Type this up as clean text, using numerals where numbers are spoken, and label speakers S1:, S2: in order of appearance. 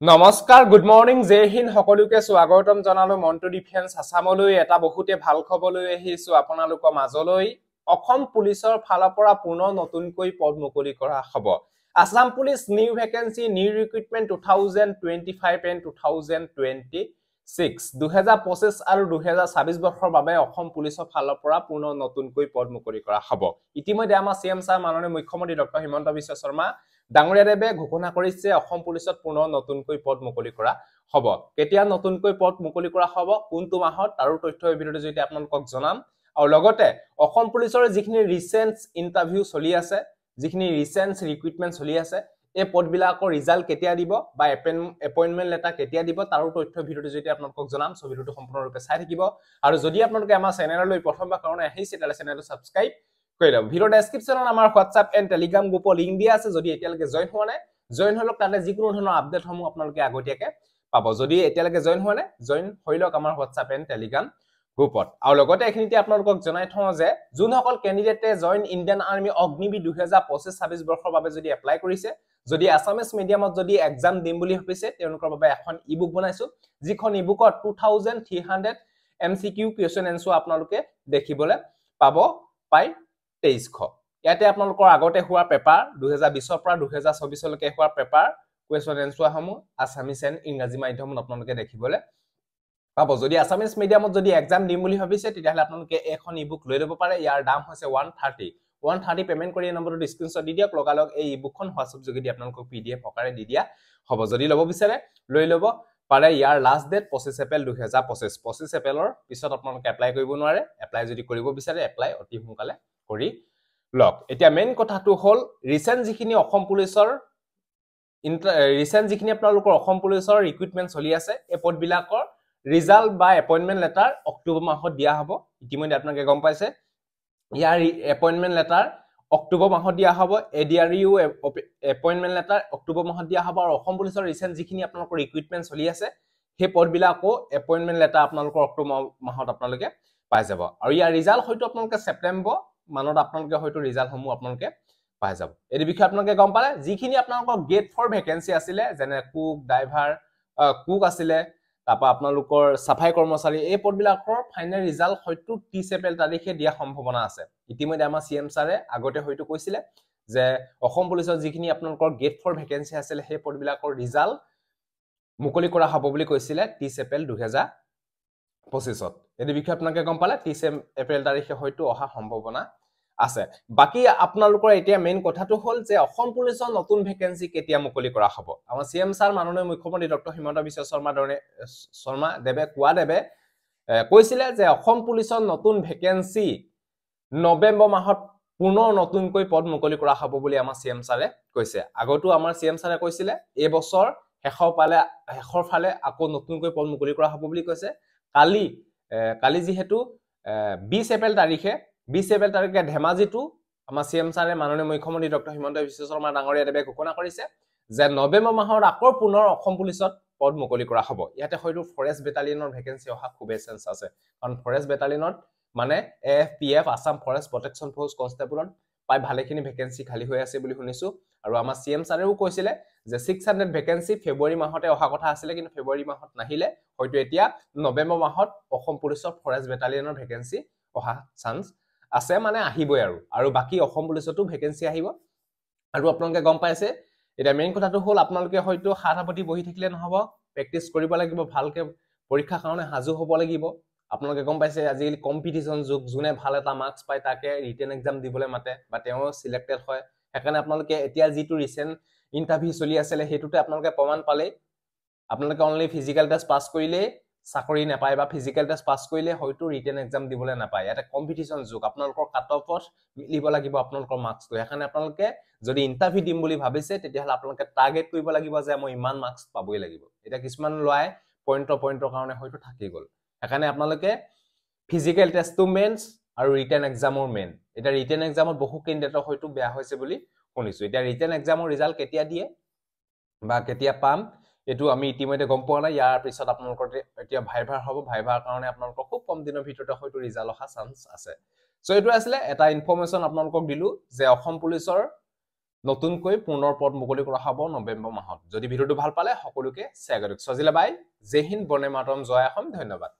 S1: নমস্কাৰ good morning জয় হিন্দ সকলোকে স্বাগতম জনালো মন্টু ডিফেন্স আসামলৈ এটা বহুতে ভাল খবৰ লৈ আহিছো আপোনালোকৰ মাজলৈ অসম পুলিচৰ ফালৰ পৰা পুনৰ নতুনকৈ পদ মুকলি কৰা হ'ব Assam police new vacancy new recruitment 2025 and 2026 2025 আৰু 2026 বৰ্ষৰ বাবে অসম পুলিচৰ ফালৰ পৰা পুনৰ নতুনকৈ পদ মুকলি কৰা হ'ব ইতিমধ্যে আমাৰ সিএম ছাৰ মাননীয় মুখ্যমন্ত্ৰী ডক্টৰ হিমন্ত বিশ্ব শৰ্মা ডাঙৰীয়াদেৱে ঘোষণা কৰিছে অসম পুলিচত পুনৰ নতুনকৈ পদ মুকলি কৰা হ'ব কেতিয়া নতুনকৈ পদ মুকলি কৰা হ'ব কোনটো মাহত আৰু তথ্য এই ভিডিঅ'টো যদি আপোনালোকক জনাম আৰু লগতে অসম পুলিচৰ যিখিনি ৰিসেন্ট ইন্টাৰভিউ চলি আছে যিখিনি ৰিসেন্ট ৰিক্ৰুটমেন্ট চলি আছে এই পদবিলাকৰ ৰিজাল্ট কেতিয়া দিব বা এপইন্টমেন্ট লেটাৰ কেতিয়া দিব তাৰো তথ্য ভিডিঅ'টো যদি আপোনালোকক জনাম সো ভিডিঅ'টো সম্পূৰ্ণৰূপে চাই থাকিব আৰু যদি আপোনালোকে আমাৰ চেনেললৈ প্ৰথমবাৰ কাৰণে আহিছে তেলে চেনেলটো সাবস্ক্ৰাইব কৰি লওক ভিডিঅ ডেসক্ৰিপচনত আমাৰ WhatsApp এণ্ড Telegram গ্ৰুপৰ লিংক দিয়া আছে যদি এতিয়ালৈকে জয়েন হোৱা নাই জয়েন হলক তাতে যিকোনো ধৰণৰ আপডেট সমূহ আপোনালোকে আগতীয়াকে পাব যদি এতিয়ালৈকে জয়েন হোৱা নাই জয়েন হৈ লওক আমাৰ WhatsApp এণ্ড Telegram গ্ৰুপত আৰু লগতে এখিনিতে আপোনালোকক জনাই থওঁ যে যোনসকল ক্যান্ডিডেটে জয়েন ইণ্ডিয়ান আৰ্মি অগ্নিবীৰ 2025-26 বৰ্ষৰ বাবে যদি এপ্লাই কৰিছে যদি আসামিজ মিডিয়ামত যদি এক্সাম দিম বুলি ভাবিছে তেওঁলোকৰ বাবে এখন ইবুক বনাইছো যিখন ইবুকত 2300 MCQ কুৱেশ্যন এনসাৰ আপোনালোকে দেখিবলৈ পাব পাই 2300 ইয়াতে আপোনালোকৰ আগতে হোৱা পেপাৰ 2020 পৰা 2024 লৈকে হোৱা পেপাৰ কুৱেশ্যন এনসাৰ সমূহ আসামিজ এণ্ড ইংৰাজী মাধ্যমত আপোনালোকে দেখিবলৈ পাব যদি আসামিজ মিডিয়ামত যদি এক্সাম দিম বুলি ভাবিছে তেতিয়াহলে আপোনালোকে এখন ইবুক লৈ ল'ব পাৰে ইয়াৰ দাম হৈছে 130 পেমেন্ট কৰি নম্বৰটো স্ক্ৰিনশ্বট দি দিয়ক লগালগ এই ইবুকখন WhatsApp যোগেদি আপোনালোকক PDF আকাৰে দি দিয়া হ'ব যদি ল'ব বিচাৰে লৈ ল'ব পাৰে ইয়াৰ লাষ্ট ডেট 25 এপ্ৰিল 2025 25 এপ্ৰিলৰ পিছত আপোনালোকে এপ্লাই কৰিব নোৱাৰে এপ্লাই যদি কৰিব বিচাৰে এপ্লাই অতি সোনকালে কৰি লক এতিয়া মেইন কথাটো হল ৰিসেন্ট যিখিনি অসম পুলিচৰ ৰিসেন্ট যিখিনি আপোনালোকৰ অসম পুলিচৰ ৰিক্ৰুটমেন্ট চলি আছে এই পদবিলাকৰ ৰিজাল্ট বা এপইন্টমেন্ট লেটাৰ অক্টোবৰ মাহত দিয়া হ'ব ইতিমধ্যে আপোনালোকে গম পাইছে ইয়াৰ এপইন্টমেন্ট লেটাৰ অক্টোবৰ মাহত দিয়া হ'ব এডিআৰইউ এপইন্টমেন্ট লেটাৰ অক্টোবৰ মাহত দিয়া হ'ব আৰু অসম পুলিচৰ ৰিসেন্ট যিখিনি আপোনালোকৰ ৰিক্ৰুটমেন্ট চলি আছে সেই পদবিলাকো এপইন্টমেন্ট লেটাৰ আপোনালোকৰ অক্টোবৰ মাহত আপোনালোকে পাই যাব আৰু ইয়াৰ ৰিজাল্ট হয়তো আপোনালোকে সেপ্টেম্বৰ মানত আপোনালোকে হয়তো ৰিজাল্ট সমূহ আপোনালোকে পাই যাব এই বিষয়ে আপোনালোকে গম পালে যিখিনি আপোনালোকৰ গেট 4 ভেকেন্সি আছিলে যেনে কুক ড্ৰাইভাৰ কুক আছিলে তাপা আপোনালোকৰ সাফাই কৰ্মচাৰী এই পদবিলাকৰ ফাইনাল ৰিজাল্ট হয়তো 30 এপ্ৰিল তাৰিখে দিয়া সম্ভাৱনা আছে ইতিমধ্যে আমাৰ সিএম ছাৰে আগতে হয়তো কৈছিলে যে অসম পুলিচৰ যিখিনি আপোনালোকৰ গেট 4 ভেকেন্সি আছিল সেই পদবিলাকৰ ৰিজাল্ট মুকলি কৰা হ'ব বুলি কৈছিলে 30 এপ্ৰিল 2025 ত এই বিষয়ে আপোনালোকে গম পালে 30 এপ্ৰিল তাৰিখে হয়তো অহা সম্ভাৱনা আছে বাকি আপোনালোকৰ এতিয়া মেইন কথাটো হল যে অসম পুলিচৰ নতুন ভেকেন্সি কেতিয়া মুকলি কৰা হ'ব আমাৰ সিএম ছাৰ মাননীয় মুখ্যমন্ত্ৰী ডক্টৰ হিমন্ত বিশ্ব শৰ্মা দেৱে কৈছিলে যে অসম পুলিচৰ নতুন ভেকেন্সি নৱেম্বৰ মাহত পুনৰ নতুনকৈ পদ মুকলি কৰা হ'ব বুলি আমাৰ সিএম ছাৰে কৈছে আগতো আমাৰ সিএম ছাৰে কৈছিলে এই বছৰ শেষৰ ফালে আকৌ নতুনকৈ পদ মুকলি কৰা হ'ব বুলি কৈছে কালি যেহেতু 20 এপ্ৰিল তাৰিখে ধেমাজিটো আমাৰ সিএম ছাৰে মাননীয় মুখ্যমন্ত্ৰী ডক্টৰ হিমন্ত বিশ্ব শৰ্মা ডাঙৰীয়াদেৱে ঘোষণা কৰিছে যে নৱেম্বৰ মাহৰ আকৌ পুনৰ অসম পুলিচত পদ মুকলি কৰা হ'ব ইয়াতে হয়তো ফৰেষ্ট বেটালিয়নৰ ভেকেন্সি অহা খুবেই চান্স আছে কাৰণ ফৰেষ্ট বেটালিয়নত মানে FPF Assam forest protection force কনষ্টেবলত পাই ভালেখিনি ভেকেন্সি খালি হৈ আছে বুলি শুনিছো আৰু আমাৰ সিএম ছাৰেও কৈছিলে যে 600 ভেকেন্সি ফেব্ৰুৱাৰী মাহতে অহা কথা আছিল কিন্তু ফেব্ৰুৱাৰী মাহত নাহিলে হয়তো এতিয়া নৱেম্বৰ মাহত অসম পুলিচৰ ফৰেষ্ট বেটালিয়নৰ ভেকেন্সি অহা চান্স আছে মানে আহিবই আৰু বাকি অসম পুলিচতো ভেকেন্সি আহিব আৰু আপোনালোকে গম পাইছে এটা মেইন কথাটো হল আপোনালোকে হয়তো হাতহাপতি বহি থাকিলে নহব প্ৰেক্টিস কৰিব লাগিব ভালকে পৰীক্ষা কাৰণে হাজু হ'ব লাগিব আপোনালোকে গম পাইছে আজিকালি কম্পিটিশন যুগ জুনে ভাল এটা মাৰ্কস পায় তাকে ৰিটেন এক্সাম দিবলৈ মাতে বা তেওঁ সিলেক্টেড হয় সেইকাৰণে আপোনালোকে এতিয়া যিটো ৰিসেন্ট ইন্টাৰভিউ চলি আছিল হেতুতে আপোনালোকে প্ৰমাণ পালে আপোনালোকে অনলি ফিজিক্যাল টেষ্ট পাস কৰিলে চাকৰি নাপায় বা ফিজিক্যাল টেষ্ট পাস কৰিলে হয়তো ৰিটেন এক্সাম দিবলৈ নাপায় এটা কম্পিটিশন যুগ আপোনালোকৰ কাট অফত মিলিব লাগিব আপোনালোকৰ মাৰ্কসটো সেইকাৰণে আপোনালোকে যদি ইন্টাৰভিউ দিম বুলি ভাবিছে তেতিয়াহলে আপোনালোকে টাৰ্গেট কৰিব লাগিব যে মই ইমান মাৰ্কস পাবই লাগিব এটা কিছুমান লয় পইণ্টৰ কাৰণে হয়তো থাকি গল সেইকাৰণে আপোনালোকে ফিজিক্যাল টেষ্টটো মেইনস আৰু ৰিটেন এক্সামৰ মেইন এটা ৰিটেন এক্সামত বহু কেন্ডিডেটৰ হয়তো বেয়া হৈছে বুলি শুনিছো এতিয়া ৰিটেন এক্সামৰ ৰিজাল্ট কেতিয়া দিয়ে বা কেতিয়া পাম এটো আমি ইতিমধ্যে গম পোৱা নাই ইয়াৰ পিছত আপোনালোকৰ এতিয়া ভাইভাৰ হ'ব ভাইভাৰ কাৰণে আপোনালোকৰ খুব কম দিনৰ ভিতৰতে হয়তো ৰিজাল্ট অহা চান্স আছে সো এটো আছিল এটা ইনফৰমেশন আপোনালোকক দিলো যে অসম পুলিচৰ নতুনকৈ পুনৰ পদ মুকলি কৰা হ'ব নৱেম্বৰ মাহত। যদি ভিডিঅ'টো ভাল পালে সকলোকে শ্বেয়াৰ কৰি দিয়ক। সজিলে বাই, জয় হিন্দ, বন্দে মাতৰম, জয় অসম, ধন্যবাদ।